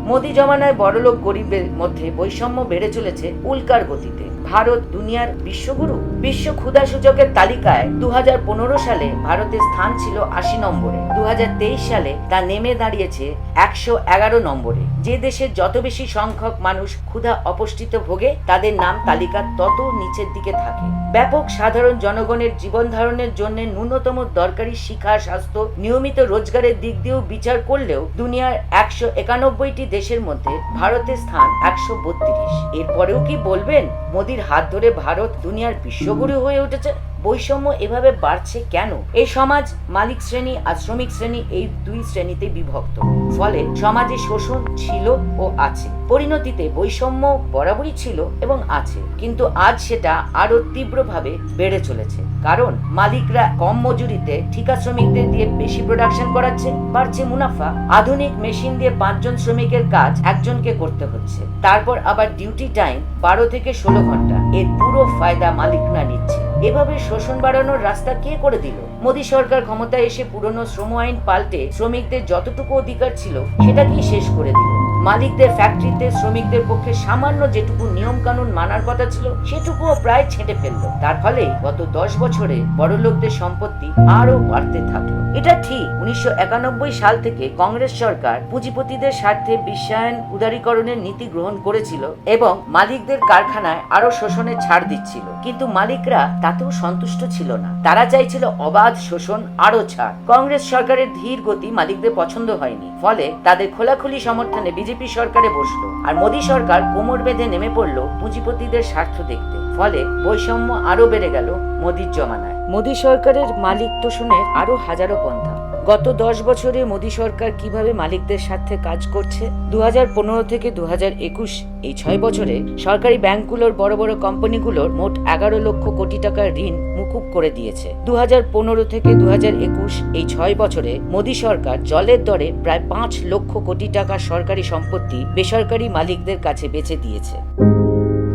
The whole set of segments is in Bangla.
মোদি জমানায় বড়লোক গরিবের মধ্যে বৈষম্য বেড়ে চলেছে উল্কার গতিতে। ভারত দুনিয়ার বিশ্বগুরু। বিশ্ব ক্ষুধা সূচকের তালিকায় 2015 সালে ভারতের স্থান ছিল 80 নম্বরে। 2023 সালে তা নেমে দাঁড়িয়েছে 111 নম্বরে। যে দেশের যত বেশি সংখ্যক মানুষ ক্ষুধা অপুষ্টিত ভোগে, তাদের নাম তালিকার তত নিচের দিকে থাকে। ব্যাপক সাধারণ জনগণের জীবন ধারণের জন্য ন্যূনতম দরকারি শিক্ষা, স্বাস্থ্য, নিয়মিত রোজগারের দিক দিয়েও বিচার করলেও দুনিয়ার 191টি দেশের মধ্যে ভারতের স্থান 132। এরপরেও কি বলবেন মোদির হাত ধরে ভারত দুনিয়ার বিশ্বগুরু হয়ে উঠেছে? বৈষম্য এভাবে বাড়ছে কেন? এই সমাজ মালিক শ্রেণী আর শ্রমিক শ্রেণী, এই দুই শ্রেণীতে বিভক্ত। ফলে সমাজে শোষণ ছিল ও আছে। পরিণতিতে বৈষম্য বরাবরই ছিল এবং আছে, কিন্তু আজ সেটা আরো তীব্রভাবে বেড়ে চলেছে। কারণ মালিকরা কম মজুরিতে ঠিকা শ্রমিকদের দিয়ে বেশি প্রোডাকশন করাচ্ছে, বাড়ছে মুনাফা। আধুনিক মেশিন দিয়ে 5 জন শ্রমিকের কাজ একজনকে করতে হচ্ছে। তারপর আবার ডিউটি টাইম 12 থেকে 16 ঘন্টা। এর পুরো ফায়দা মালিকরা নিচ্ছে। এভাবে শোষণ বাড়ানোর রাস্তা কে করে দিল? মোদী সরকার ক্ষমতায় এসে পুরনো শ্রম আইন পাল্টে শ্রমিকদের যতটুকু অধিকার ছিল সেটাকেই শেষ করে দিল। মালিকদের ফ্যাক্টরিতে শ্রমিকদের পক্ষে সামান্য যেটুকু নিয়ম কানুন মানার কথা ছিল সেটুকুও প্রায় ছেঁটে ফেললো। তার ফলে গত 10 বছরে বড়লোকদের সম্পত্তি আরো বাড়তে থাকলো। এটা ঠিক 1991 সাল থেকে কংগ্রেস সরকার পুঁজিপতিদের স্বার্থে বিশ্বায়ন উদারীকরণের নীতি গ্রহণ করেছিল এবং মালিকদের কারখানায় আরো শোষণের ছাড় দিচ্ছিল। কিন্তু মালিকরা তাতেও সন্তুষ্ট ছিল না। তারা চাইছিল অবাধ শোষণ, আরো ছাড়। কংগ্রেস সরকারের ধীর গতি মালিকদের পছন্দ হয়নি। ফলে তাদের খোলাখুলি সমর্থনে বিজেপি সরকারে বসলো। আর মোদী সরকার কোমর বেঁধে নেমে পড়লো পুঁজিপতিদের স্বার্থ দেখতে। ফলে বৈষম্য আরো বেড়ে গেল মোদীর জমানায়। মোদী সরকারের মালিক তোষণের আরো হাজারো পন্থা। গত 10 বছরে মোদী সরকার কিভাবে মালিকদের স্বার্থে কাজ করছে? 2015 থেকে 2021 এই 6 বছরে সরকারি ব্যাংকগুলোর বড় বড় কোম্পানিগুলোর মোট 11 লক্ষ কোটি টাকার ঋণ মুকুব করে দিয়েছে। 2015 থেকে 2021 এই 6 বছরে মোদী সরকার জলের দরে প্রায় 5 লক্ষ কোটি টাকা সরকারি সম্পত্তি বেসরকারি মালিকদের কাছে বেচে দিয়েছে।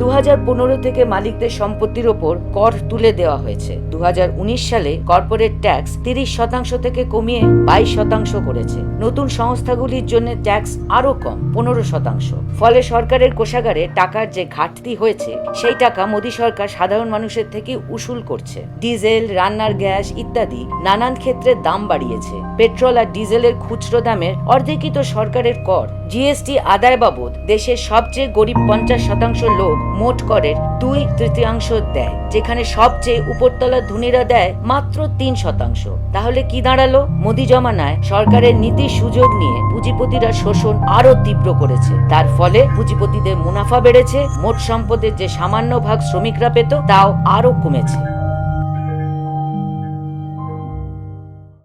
2015 থেকে মালিকদের সম্পত্তির ওপর কর তুলে দেওয়া হয়েছে। 2019 সালে কর্পোরেট ট্যাক্স 30% থেকে কমিয়ে 22% করেছে। নতুন সংস্থাগুলির জন্য ট্যাক্স আরো কম, 15%। ফলে সরকারের কোষাগারে টাকার যে ঘাটতি হয়েছে সেই টাকা মোদী সরকার সাধারণ মানুষের থেকে উসুল করছে। ডিজেল, রান্নার গ্যাস ইত্যাদি নানান ক্ষেত্রে দাম বাড়িয়েছে। পেট্রোল আর ডিজেলের খুচরো দামের অর্ধেকই তো সরকারের কর। জিএসটি আদায় বাবদ দেশের সবচেয়ে গরিব 50% লোক মোট করের 2/3 দেয়, যেখানে সবচেয়ে উপরতলা ধনীরা দেয় মাত্র 3%। তাহলে কি দাঁড়ালো? মোদী জমানায় সরকারের নীতির সুযোগ নিয়ে পুঁজিপতিরা শোষণ আরো তীব্র করেছে। তার ফলে পুঁজিপতিদের মুনাফা বেড়েছে, মোট সম্পদের যে সামান্য ভাগ শ্রমিকরা পেত তাও আরো কমেছে।